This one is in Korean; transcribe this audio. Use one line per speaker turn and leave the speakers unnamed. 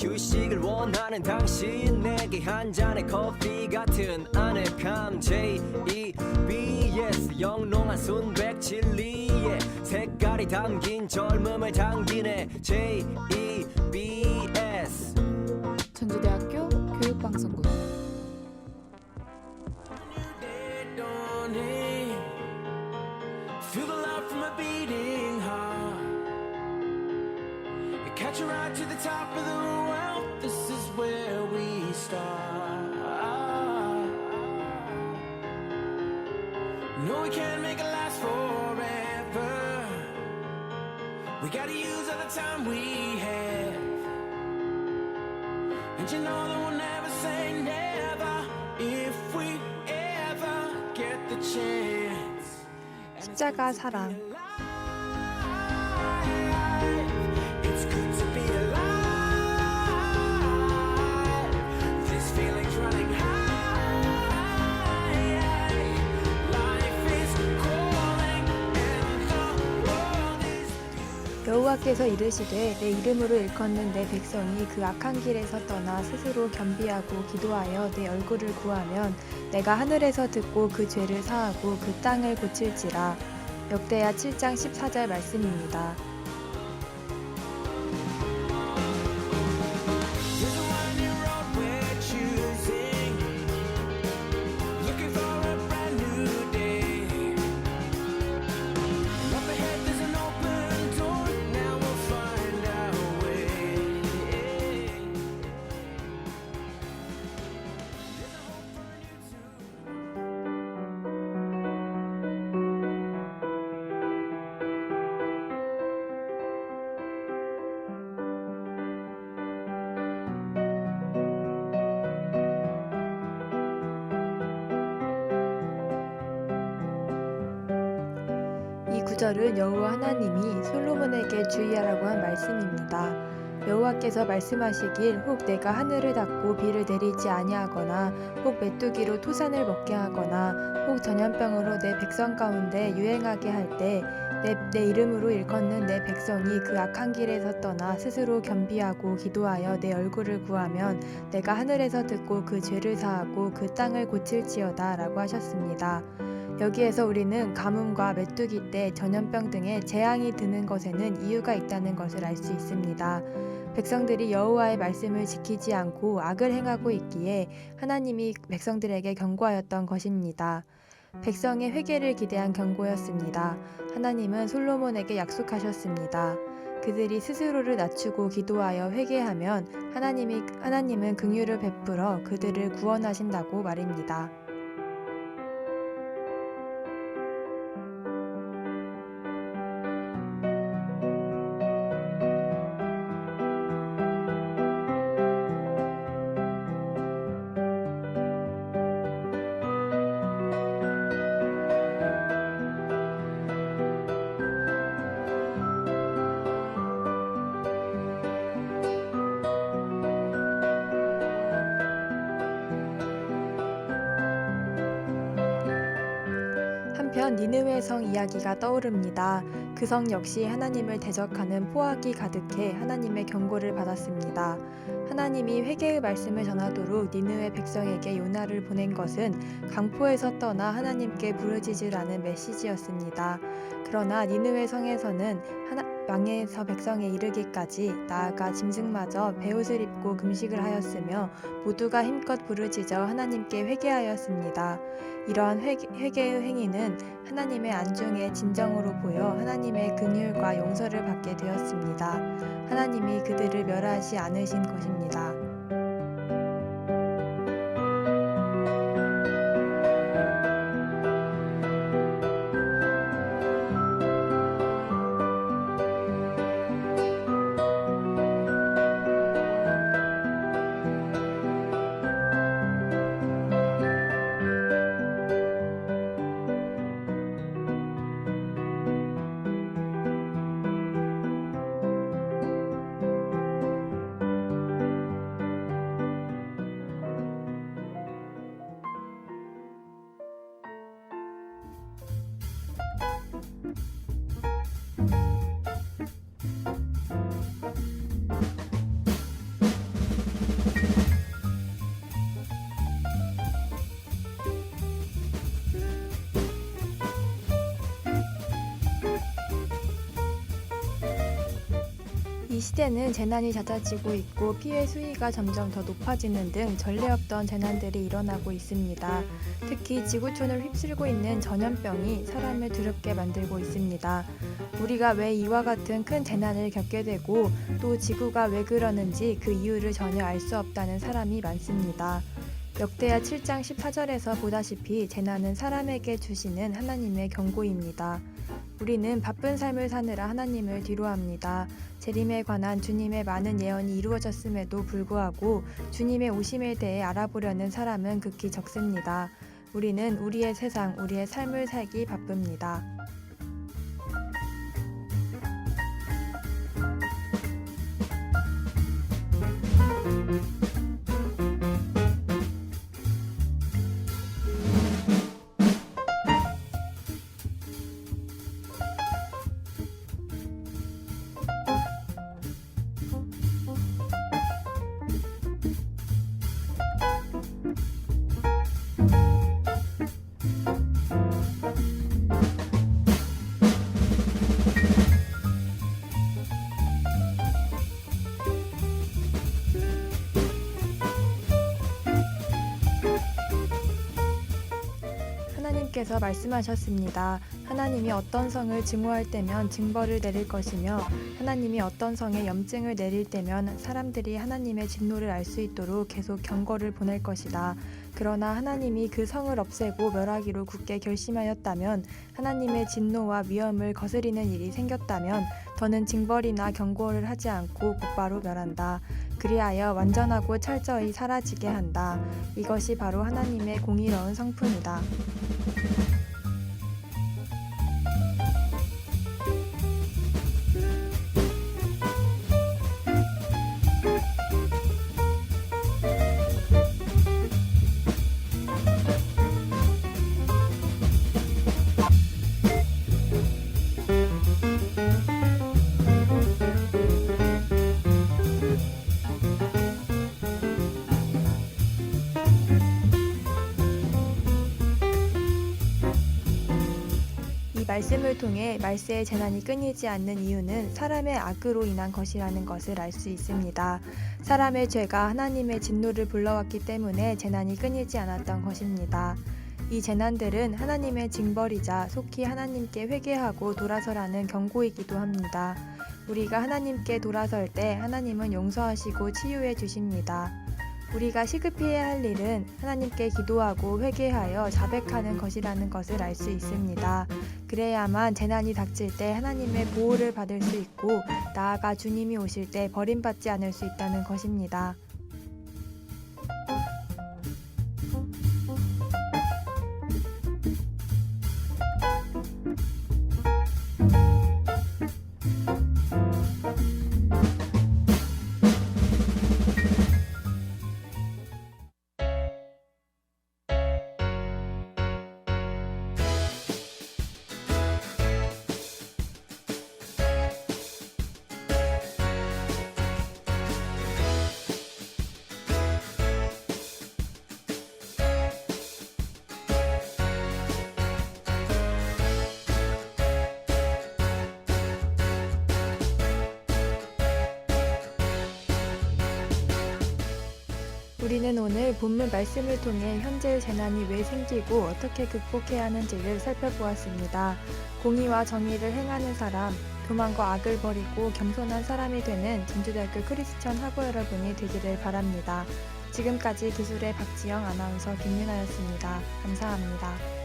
휴식을 원하는 당신 내게 한 잔의 커피 같은 아늑함 JEBS 영롱한 순백칠리의 색깔이 담긴 젊음을 당기네 JEBS
전주대학교 교육방송국.
Feel the love from a beating heart. Catch a ride to the top of the world. This is where we start. No, we can't make it last forever. We gotta use all the time we have. And you know that we'll never say never if we ever get the chance.
십자가 사랑.
It's good to be alive. This feeling's running high. Life is calling and the world is beautiful.
여호와께서 이르시되 내 이름으로 일컫는 내 백성이 그 악한 길에서 떠나 스스로 겸비하고 기도하여 내 얼굴을 구하면 내가 하늘에서 듣고 그 죄를 사하고 그 땅을 고칠지라. 역대하 7장 14절 말씀입니다.
There's a winding road we're choosing. Looking for a brand new day. And up ahead there's an open door. Now we'll find our way. There's a hope for you too.
이 구절은 여호와 하나님이 솔로몬에게 주의하라고 한 말씀입니다. 여호와께서 말씀하시길 혹 내가 하늘을 닫고 비를 내리지 아니하거나 혹 메뚜기로 토산을 먹게 하거나 혹 전염병으로 내 백성 가운데 유행하게 할 때 내 이름으로 일컫는 내 백성이 그 악한 길에서 떠나 스스로 겸비하고 기도하여 내 얼굴을 구하면 내가 하늘에서 듣고 그 죄를 사하고 그 땅을 고칠지어다 라고 하셨습니다. 여기에서 우리는 가뭄과 메뚜기 때 전염병 등의 재앙이 드는 것에는 이유가 있다는 것을 알 수 있습니다. 백성들이 여호와의 말씀을 지키지 않고 악을 행하고 있기에 하나님이 백성들에게 경고하였던 것입니다. 백성의 회개를 기대한 경고였습니다. 하나님은 솔로몬에게 약속하셨습니다. 그들이 스스로를 낮추고 기도하여 회개하면 하나님은 긍휼을 베풀어 그들을 구원하신다고 말입니다. 한편 니느웨 성 이야기가 떠오릅니다. 그 성 역시 하나님을 대적하는 포악이 가득해 하나님의 경고를 받았습니다. 하나님이 회개의 말씀을 전하도록 니느웨 백성에게 요나를 보낸 것은 강포에서 떠나 하나님께 부르짖으라는 메시지였습니다. 그러나 니느웨 성에서는 왕에서 백성에 이르기까지 나아가 짐승마저 베옷을 입고 금식을 하였으며 모두가 힘껏 부르짖어 하나님께 회개하였습니다. 이러한 회개의 행위는 하나님의 안중에 진정으로 보여 하나님의 긍휼과 용서를 받게 되었습니다. 하나님이 그들을 멸하지 않으신 것입니다. 이 시대는 재난이 잦아지고 있고 피해 수위가 점점 더 높아지는 등 전례 없던 재난들이 일어나고 있습니다. 특히 지구촌을 휩쓸고 있는 전염병이 사람을 두렵게 만들고 있습니다. 우리가 왜 이와 같은 큰 재난을 겪게 되고 또 지구가 왜 그러는지 그 이유를 전혀 알 수 없다는 사람이 많습니다. 역대하 7장 14절에서 보다시피 재난은 사람에게 주시는 하나님의 경고입니다. 우리는 바쁜 삶을 사느라 하나님을 뒤로합니다. 재림에 관한 주님의 많은 예언이 이루어졌음에도 불구하고 주님의 오심에 대해 알아보려는 사람은 극히 적습니다. 우리는 우리의 세상, 우리의 삶을 살기 바쁩니다. 하나님께서 말씀하셨습니다. 하나님이 어떤 성을 증오할 때면 징벌을 내릴 것이며 하나님이 어떤 성에 염증을 내릴 때면 사람들이 하나님의 진노를 알 수 있도록 계속 경고를 보낼 것이다. 그러나 하나님이 그 성을 없애고 멸하기로 굳게 결심하였다면 하나님의 진노와 위엄을 거스리는 일이 생겼다면 더는 징벌이나 경고를 하지 않고 곧바로 멸한다. 그리하여 완전하고 철저히 사라지게 한다. 이것이 바로 하나님의 공의로운 성품이다. 이 말씀을 통해 말세의 재난이 끊이지 않는 이유는 사람의 악으로 인한 것이라는 것을 알 수 있습니다. 사람의 죄가 하나님의 진노를 불러왔기 때문에 재난이 끊이지 않았던 것입니다. 이 재난들은 하나님의 징벌이자 속히 하나님께 회개하고 돌아서라는 경고이기도 합니다. 우리가 하나님께 돌아설 때 하나님은 용서하시고 치유해 주십니다. 우리가 시급히 해야 할 일은 하나님께 기도하고 회개하여 자백하는 것이라는 것을 알 수 있습니다. 그래야만 재난이 닥칠 때 하나님의 보호를 받을 수 있고 나아가 주님이 오실 때 버림받지 않을 수 있다는 것입니다. 우리는 오늘 본문 말씀을 통해 현재의 재난이 왜 생기고 어떻게 극복해야 하는지를 살펴보았습니다. 공의와 정의를 행하는 사람, 교만과 악을 버리고 겸손한 사람이 되는 진주대학교 크리스천 학우 여러분이 되기를 바랍니다. 지금까지 기술의 박지영 아나운서 김윤아였습니다. 감사합니다.